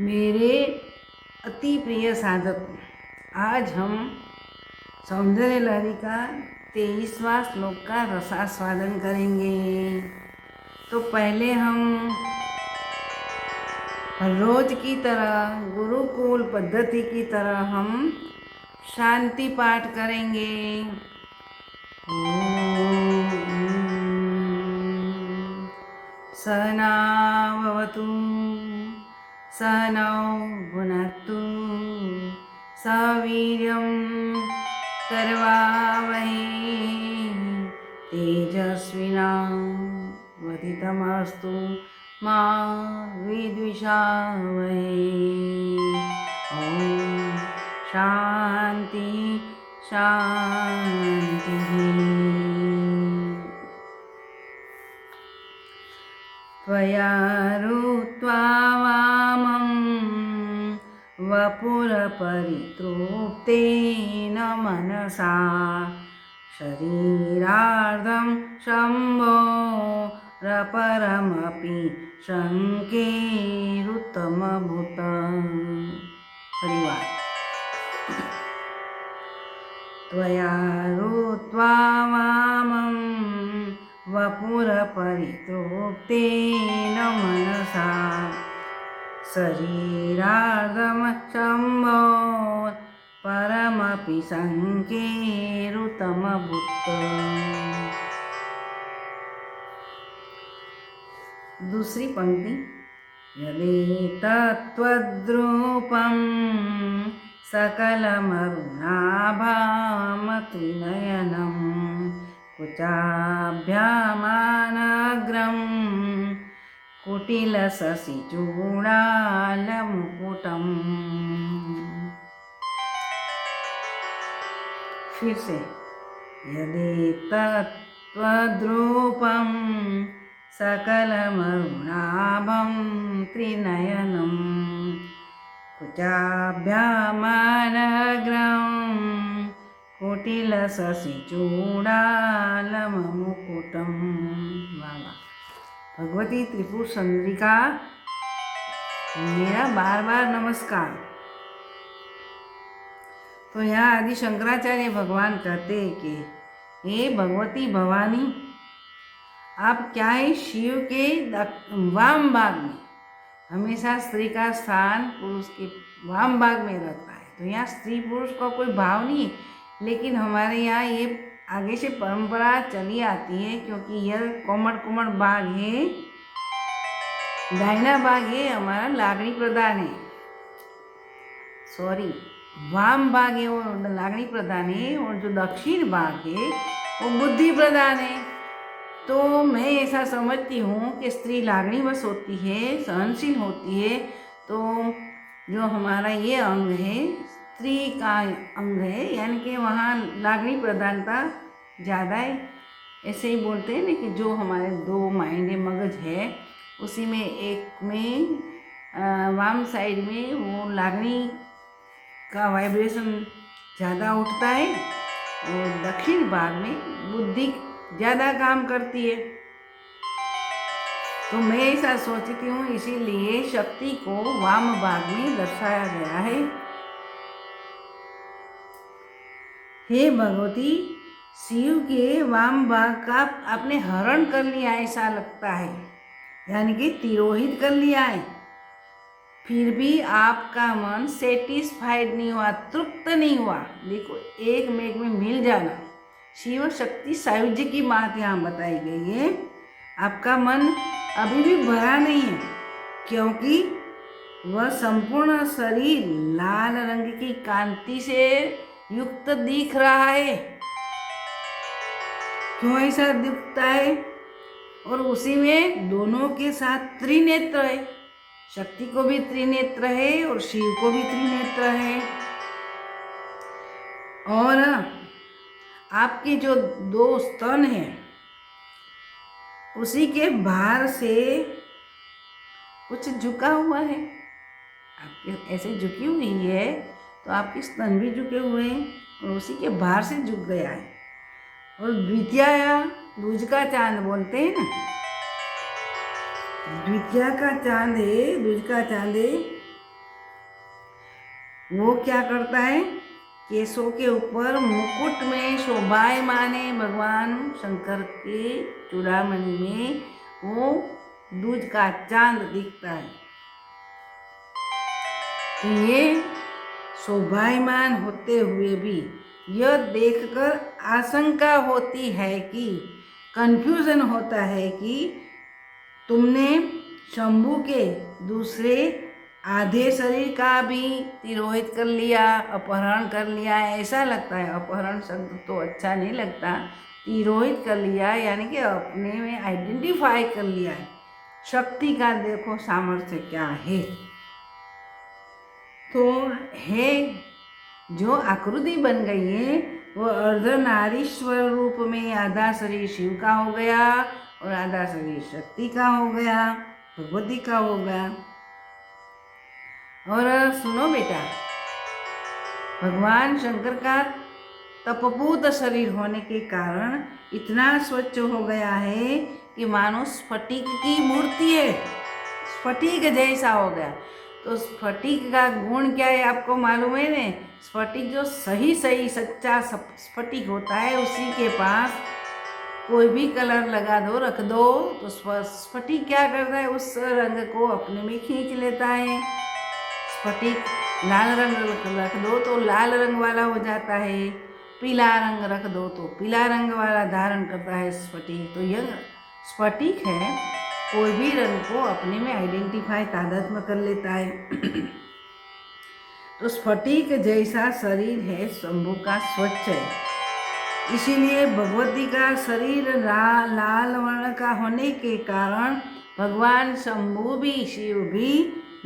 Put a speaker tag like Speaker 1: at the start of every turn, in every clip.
Speaker 1: मेरे अति प्रिय साधक, आज हम सौंदर्य लहरी का 23वां श्लोक का रसास्वादन करेंगे। तो पहले हम रोज की तरह गुरुकुल पद्धति की तरह हम शांति पाठ करेंगे। सहनावतु सहनौ भुनक्तु सवीर्यं करवावहै तेजस्विनावधीतमस्तु मा विद्विषावहै। ॐ शान्ति शान्तिः। त्वया ऋत्वा वामं वपुरपरितृप्तेन मनसा शरीरार्धं शम्भोरपरमपि शङ्केरुत्तमभूत। परिवार त्वया ऋत्वा वामं वपुरपरितृप्तेन मनसा शरीरार्धं शम्भोः परमपि शङ्केरुत्तमभूत्। दूसरी पंक्ति, यदेतत्त्वद्रूपं सकलमरुणाभामत्रिनयनं कुचाभ्यामानग्रं कुटिलशशिचूडालमुकुटम्। फिर से, यदेतत्त्वद्रूपं सकलमरुणाभं त्रिनयनं कुचाभ्यामानग्रं कुटिलशशिचूडालमुकुटम्। भगवती त्रिपुर सुंदरी का मेरा बार बार नमस्कार। तो यहाँ आदि शंकराचार्य भगवान कहते हैं कि हे भगवती भवानी, आप क्या है शिव के वाम भाग में, हमेशा स्त्री का स्थान पुरुष के वाम भाग में रहता है। तो यहाँ स्त्री पुरुष का कोई भाव नहीं, लेकिन हमारे यहाँ ये आगे से परंपरा चली आती है, क्योंकि यह कोमड़ कोमड़ भाग है, दाहिना भाग है हमारा लागणी प्रधान है, सॉरी वाम भाग है वो लागणी प्रधान है, और जो दक्षिण भाग है वो बुद्धि प्रधान है। तो मैं ऐसा समझती हूँ कि स्त्री लागणी वश होती है, सहनशील होती है। तो जो हमारा ये अंग है स्त्री का अंग है, यानी कि वहाँ लागणी प्रधानता ज़्यादा है। ऐसे ही बोलते हैं ना कि जो हमारे दो माइंड है, मगज है, उसी में एक में वाम साइड में वो लागणी का वाइब्रेशन ज़्यादा उठता है, और दक्षिण भाग में बुद्धि ज़्यादा काम करती है। तो मैं ऐसा सोचती हूँ, इसीलिए शक्ति को वाम भाग में दर्शाया गया है। हे भगवती, शिव के वाम भाग का आपने हरण कर लिया ऐसा लगता है, यानी कि तिरोहित कर लिया है। फिर भी आपका मन सेटिस्फाइड नहीं हुआ, तृप्त नहीं हुआ। देखो, एक मेघ में मिल जाना, शिव शक्ति सायुज्य की बात यहाँ बताई गई है। आपका मन अभी भी भरा नहीं है, क्योंकि वह संपूर्ण शरीर लाल रंग की कांति से युक्त दिख रहा है। क्यों ऐसा दिखता है? और उसी में दोनों के साथ त्रिनेत्र है, शक्ति को भी त्रिनेत्र है और शिव को भी त्रिनेत्र है। और आपके जो दो स्तन हैं, उसी के बाहर से कुछ झुका हुआ है। आपके ऐसे झुकी हुई है, तो आपके स्तन भी झुके हुए हैं, और उसी के बाहर से झुक गया है। और द्वितीया दूज का चांद बोलते हैं ना, द्वितीया का चांद है, दूज का चांद है, वो क्या करता है, केशों के ऊपर मुकुट में शोभायमान है भगवान शंकर के चूड़ामणि में वो दूज का चांद दिखता है। तो ये शोभायमान होते हुए भी यह देखकर आशंका होती है कि कंफ्यूजन होता है कि तुमने शंभू के दूसरे आधे शरीर का भी तिरोहित कर लिया, अपहरण कर लिया, ऐसा लगता है। अपहरण शब्द तो अच्छा नहीं लगता, तिरोहित कर लिया यानी कि अपने में आइडेंटिफाई कर लिया है। शक्ति का देखो सामर्थ्य क्या है। तो है जो आकृति बन गई है वो अर्धनारीश्वर रूप में आधा शरीर शिव का हो गया और आधा शरीर शक्ति का हो गया, भगवती का हो गया। और सुनो बेटा, भगवान शंकर का तपपूत शरीर होने के कारण इतना स्वच्छ हो गया है कि मानो स्फटिक की मूर्ति है, स्फटिक जैसा हो गया। तो स्फटिक का गुण क्या है आपको मालूम है ना? स्फटिक जो सही सच्चा स्फटिक होता है उसी के पास कोई भी कलर लगा दो, रख दो, तो स्फटिक क्या करता है, उस रंग को अपने में खींच लेता है। स्फटिक लाल रंग रख दो तो लाल रंग वाला हो जाता है, पीला रंग रख दो तो पीला रंग वाला धारण करता है स्फटिक। तो यह स्फटिक है, कोई भी रंग को अपने में आइडेंटिफाई तादात्म्य कर लेता है। तो स्फटिक जैसा शरीर है शंभू का, स्वच्छ है। इसीलिए भगवती का शरीर लाल वर्ण का होने के कारण भगवान शंभू भी, शिव भी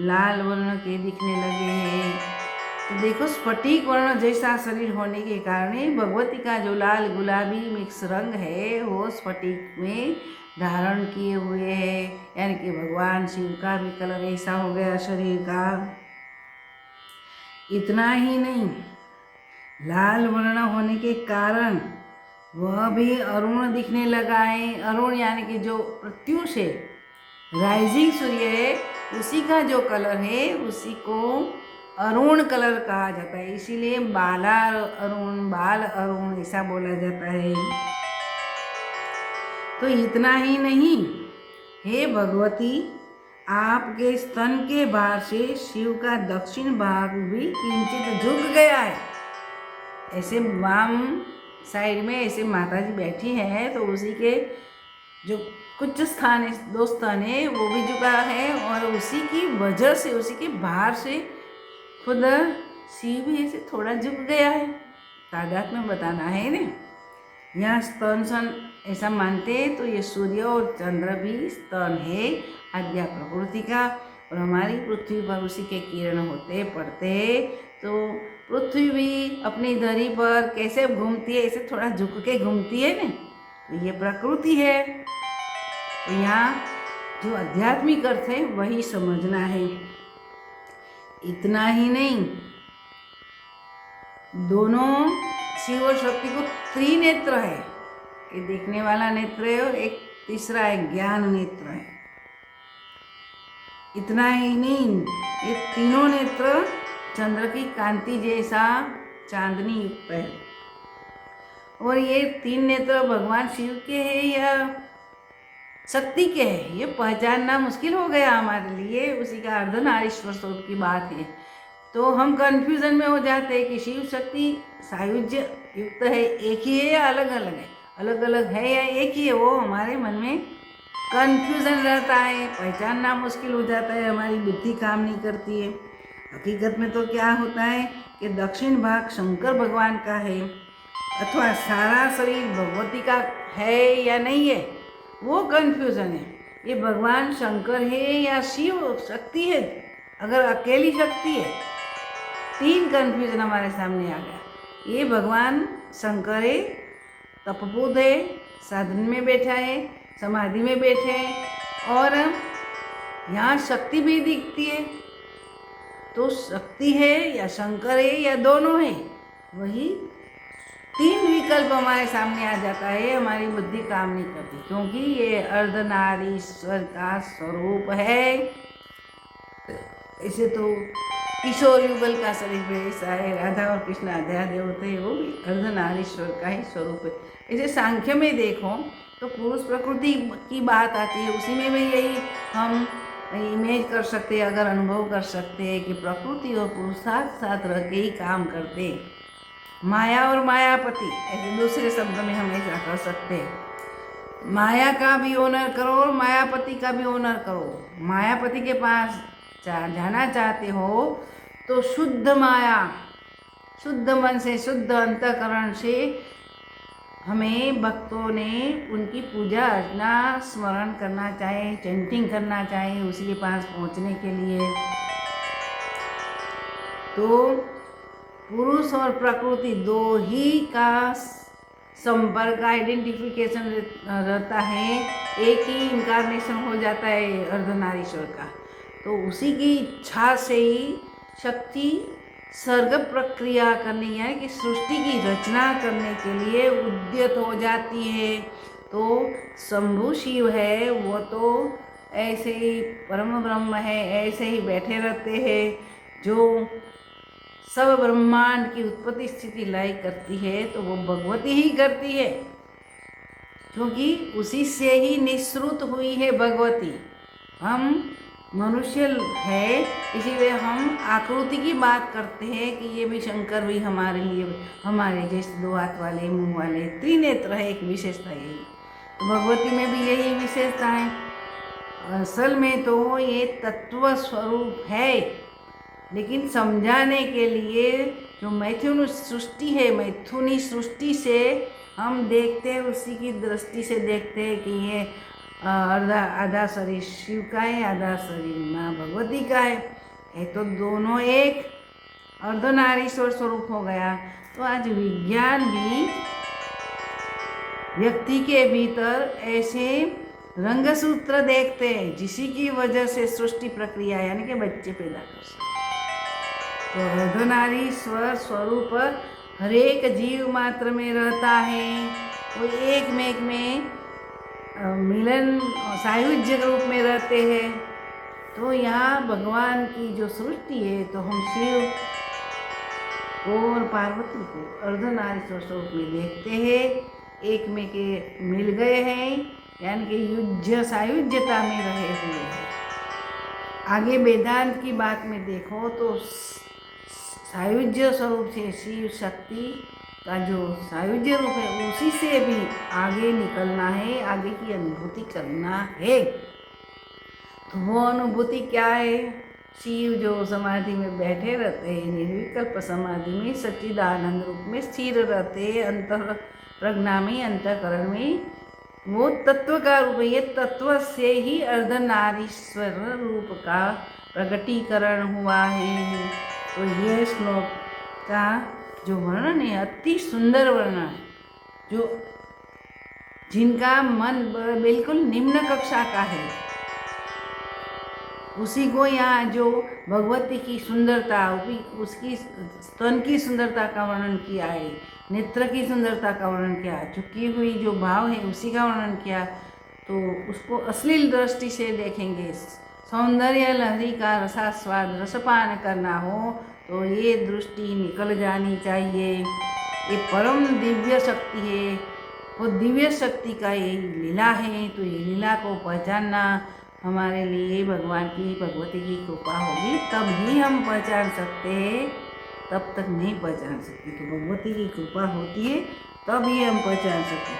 Speaker 1: लाल वर्ण के दिखने लगे हैं। तो देखो स्फटिक वर्ण जैसा शरीर होने के कारण भगवती का जो लाल गुलाबी मिक्स रंग है वो स्फटिक में धारण किए हुए है, यानी कि भगवान शिव का भी कलर ऐसा हो गया शरीर का। इतना ही नहीं, लाल वर्ण होने के कारण वह भी अरुण दिखने लगा है। अरुण यानी कि जो प्रत्युष है, राइजिंग सूर्य है, उसी का जो कलर है उसी को अरुण कलर कहा जाता है। इसीलिए बाला अरुण, बाल अरुण ऐसा बोला जाता है। तो इतना ही नहीं, हे भगवती, आपके स्तन के भार से शिव का दक्षिण भाग भी किंचित झुक गया है। ऐसे वाम साइड में ऐसे माता जी बैठी हैं तो उसी के जो कुछ स्थान है, 2 स्थान है, वो भी झुका है और उसी की वजह से, उसी के भार से खुद शिव भी ऐसे थोड़ा झुक गया है। तादाद में बताना है ना, यहाँ स्तन सन ऐसा मानते हैं तो ये सूर्य और चंद्र भी स्तन है आद्या प्रकृति का, और हमारी पृथ्वी पर उसी के किरण होते पड़ते हैं। तो पृथ्वी भी अपनी धरी पर कैसे घूमती है, ऐसे थोड़ा झुक के घूमती है ना, तो ये प्रकृति है। तो यहाँ जो आध्यात्मिक अर्थ है वही समझना है। इतना ही नहीं, दोनों शिव और शक्ति को त्रिनेत्र है, ये देखने वाला नेत्र है और एक तीसरा है ज्ञान नेत्र है। इतना ही नहीं, ये तीनों नेत्र चंद्र की कांति जैसा चांदनी युक्त है। और ये 3 नेत्र भगवान शिव के हैं या शक्ति के हैं, ये पहचानना मुश्किल हो गया हमारे लिए। उसी का अर्धनारीश्वर स्वरूप की बात है। तो हम कंफ्यूजन में हो जाते हैं कि शिव शक्ति सायुज्य युक्त है, एक ही है या अलग अलग है, अलग अलग है या एक ही है, वो हमारे मन में कंफ्यूजन रहता है, पहचानना मुश्किल हो जाता है, हमारी बुद्धि काम नहीं करती है। हकीकत में तो क्या होता है कि दक्षिण भाग शंकर भगवान का है अथवा सारा शरीर भगवती का है या नहीं है, वो कंफ्यूजन है। ये भगवान शंकर है या शिव शक्ति है, अगर अकेली शक्ति है, 3 कंफ्यूजन हमारे सामने आ गया। ये भगवान शंकर है, तपपूत है, साधन में बैठा है, समाधि में बैठे हैं, और यहाँ शक्ति भी दिखती है। तो शक्ति है या शंकर है या दोनों है, वही 3 विकल्प हमारे सामने आ जाता है। हमारी बुद्धि काम नहीं करती क्योंकि ये अर्धनारीश्वर का स्वरूप है। ऐसे तो किशोर युगल का शरीर भी ऐसा है, राधा और कृष्ण अध्यादेव होते हैं, वो भी अर्धनारीश्वर का ही स्वरूप है। ऐसे सांख्य में देखो तो पुरुष प्रकृति की बात आती है, उसी में भी यही हम इमेज कर सकते हैं, अगर अनुभव कर सकते हैं कि प्रकृति और पुरुष साथ साथ रह के ही काम करते हैं। माया और मायापति, ऐसे दूसरे शब्द में हम ऐसा कर सकते हैं। माया का भी ऑनर करो और मायापति का भी ऑनर करो। मायापति के पास जाना चाहते हो तो शुद्ध माया, शुद्ध मन से, शुद्ध अंतःकरण से हमें भक्तों ने उनकी पूजा अर्चना स्मरण करना चाहिए, चैंटिंग करना चाहिए उसी के पास पहुंचने के लिए। तो पुरुष और प्रकृति दो ही का संपर्क, आइडेंटिफिकेशन रहता है, एक ही इनकारनेशन हो जाता है अर्धनारीश्वर का। तो उसी की इच्छा से ही शक्ति सर्ग प्रक्रिया करने, यानी कि सृष्टि की रचना करने के लिए उद्यत हो जाती है। तो शंभु शिव है, वो तो ऐसे ही परम ब्रह्म है, ऐसे ही बैठे रहते हैं, जो सब ब्रह्मांड की उत्पत्ति स्थिति लय करती है, तो वो भगवती ही करती है, क्योंकि उसी से ही निःसृत हुई है भगवती। हम मनुष्य है, इसीलिए हम आकृति की बात करते हैं कि ये भी शंकर भी हमारे लिए, हमारे जैसे दो हाथ वाले, मुंह वाले, त्रिनेत्र है, एक विशेषता यही। तो भगवती में भी यही विशेषता है। असल में तो ये तत्व स्वरूप है, लेकिन समझाने के लिए जो मैथुन सृष्टि है, मैथुनी सृष्टि से हम देखते हैं, उसी की दृष्टि से देखते हैं कि ये आधा शरीर शिव का है, आधा शरीर माँ भगवती का है तो दोनों एक अर्धनारीश्वर स्वरूप हो गया। तो आज विज्ञान भी व्यक्ति के भीतर ऐसे रंगसूत्र देखते हैं, जिसी की वजह से सृष्टि प्रक्रिया यानी कि बच्चे पैदा कर सकते। तो अर्धनारीश्वर स्वरूप हर एक जीव मात्र में रहता है, वो एक में एक में मिलन सायुज्य रूप में रहते हैं। तो यहाँ भगवान की जो सृष्टि है, तो हम शिव और पार्वती को अर्धनारीश्वर स्वरूप में देखते हैं, एक में के मिल गए हैं, यानी कि युज्य सायुज्यता में रहे हुए हैं। आगे वेदांत की बात में देखो तो सायुज्य स्वरूप से शिव शक्ति का जो सायुज्य रूप है, उसी से भी आगे निकलना है, आगे की अनुभूति करना है। तो वो अनुभूति क्या है? शिव जो समाधि में बैठे रहते हैं, निर्विकल्प समाधि में सच्चिदानंद रूप में स्थिर रहते हैं, अंतर प्रज्ञा में, अंतःकरण में, वो तत्व का रूप है। ये तत्व से ही अर्धनारीश्वर रूप का प्रकटीकरण हुआ है। तो ये श्लोक का जो वर्णन है अति सुंदर वर्णन है, जो जिनका मन बिल्कुल निम्न कक्षा का है, उसी को यहाँ जो भगवती की सुंदरता, उसकी स्तन की सुंदरता का वर्णन किया है, नेत्र की सुंदरता का वर्णन किया, झुकी हुई जो भाव है उसी का वर्णन किया। तो उसको अश्लील दृष्टि से देखेंगे, सौंदर्य लहरी का रसास्वाद रसपान करना हो तो ये दृष्टि निकल जानी चाहिए। ये परम दिव्य शक्ति है, वो दिव्य शक्ति का ये लीला है। तो ये लीला को पहचानना हमारे लिए भगवान की, भगवती की कृपा होगी, तब ही हम पहचान सकते हैं, तब तक नहीं पहचान सकते। तो भगवती की कृपा होती है तब ही हम पहचान सकते।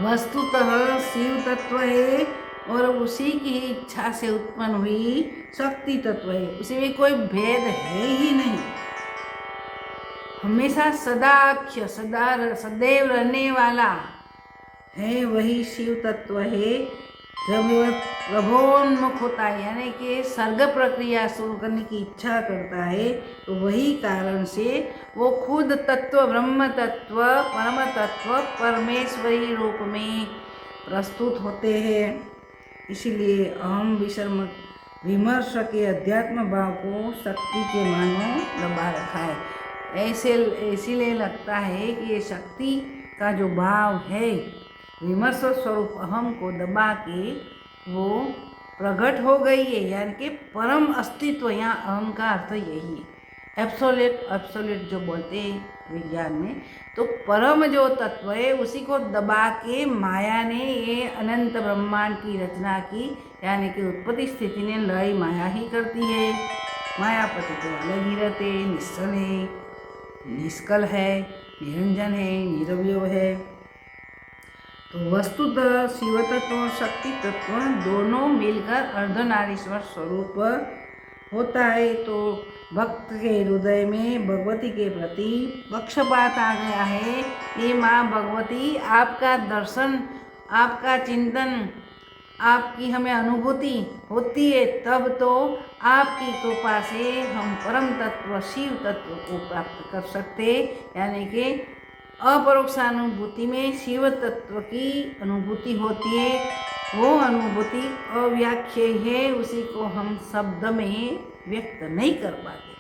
Speaker 1: वस्तुतः शिव तत्व है और उसी की इच्छा से उत्पन्न हुई शक्ति तत्व है, उसी में कोई भेद है ही नहीं। हमेशा सदाख्य, सदैव रहने वाला है, वही शिव तत्व है। जब वह प्रभोन्मुख होता है, यानी कि सर्ग प्रक्रिया शुरू करने की इच्छा करता है, तो वही कारण से वो खुद तत्व, ब्रह्म तत्व, परम तत्व, परमेश्वरी रूप में प्रस्तुत होते हैं। इसीलिए अहम विमर्श के अध्यात्म भाव को शक्ति के मानो दबा रखा है। ऐसे इसीलिए लगता है कि ये शक्ति का जो भाव है, विमर्श स्वरूप अहम को दबा के वो प्रकट हो गई है, यानी कि परम अस्तित्व, यहाँ अहम का अर्थ यही है। एब्सोल्यूट जो बोलते हैं विज्ञान में, तो परम जो तत्व है उसी को दबा के माया ने ये अनंत ब्रह्मांड की रचना की, यानी कि उत्पत्ति स्थिति ने लय माया ही करती है। मायापति तो अलग ही रहते, निश्चल है, निष्कल है, निरंजन है, निरवयव है। तो वस्तुतः शिव तत्व और शक्ति तत्व दोनों मिलकर अर्धनारीश्वर स्वरूप होता है। तो भक्त के हृदय में भगवती के प्रति पक्षपात आ गया है। ये माँ भगवती आपका दर्शन, आपका चिंतन, आपकी हमें अनुभूति होती है, तब तो आपकी कृपा से हम परम तत्व शिव तत्व को प्राप्त कर सकते, यानी कि अपरोक्षानुभूति में शिव तत्व की अनुभूति होती है। वो अनुभूति अव्याख्य है, उसी को हम शब्द में व्यक्त नहीं कर पाते।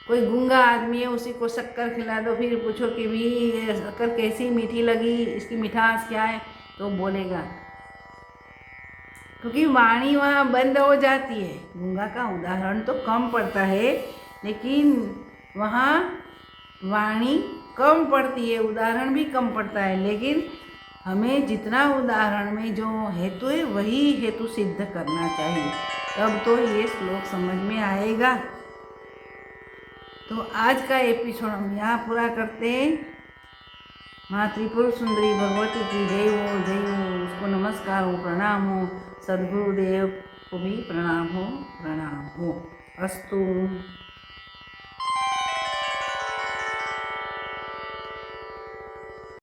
Speaker 1: कोई गूंगा आदमी है, उसी को शक्कर खिला दो, फिर पूछो कि भी ये शक्कर कैसी मीठी लगी, इसकी मिठास क्या है, तो बोलेगा, क्योंकि वाणी वहाँ बंद हो जाती है। गूंगा का उदाहरण तो कम पड़ता है, लेकिन वहाँ वाणी कम पड़ती है, उदाहरण भी कम पड़ता है, लेकिन हमें जितना उदाहरण में जो हेतु है वही हेतु सिद्ध करना चाहिए, तब तो ये श्लोक समझ में आएगा। तो आज का एपिसोड हम यहाँ पूरा करते हैं। माँ त्रिपुर सुंदरी भगवती की जय हो, उसको नमस्कार हो, प्रणाम हो, सद्गुरुदेव को भी प्रणाम हो अस्तु।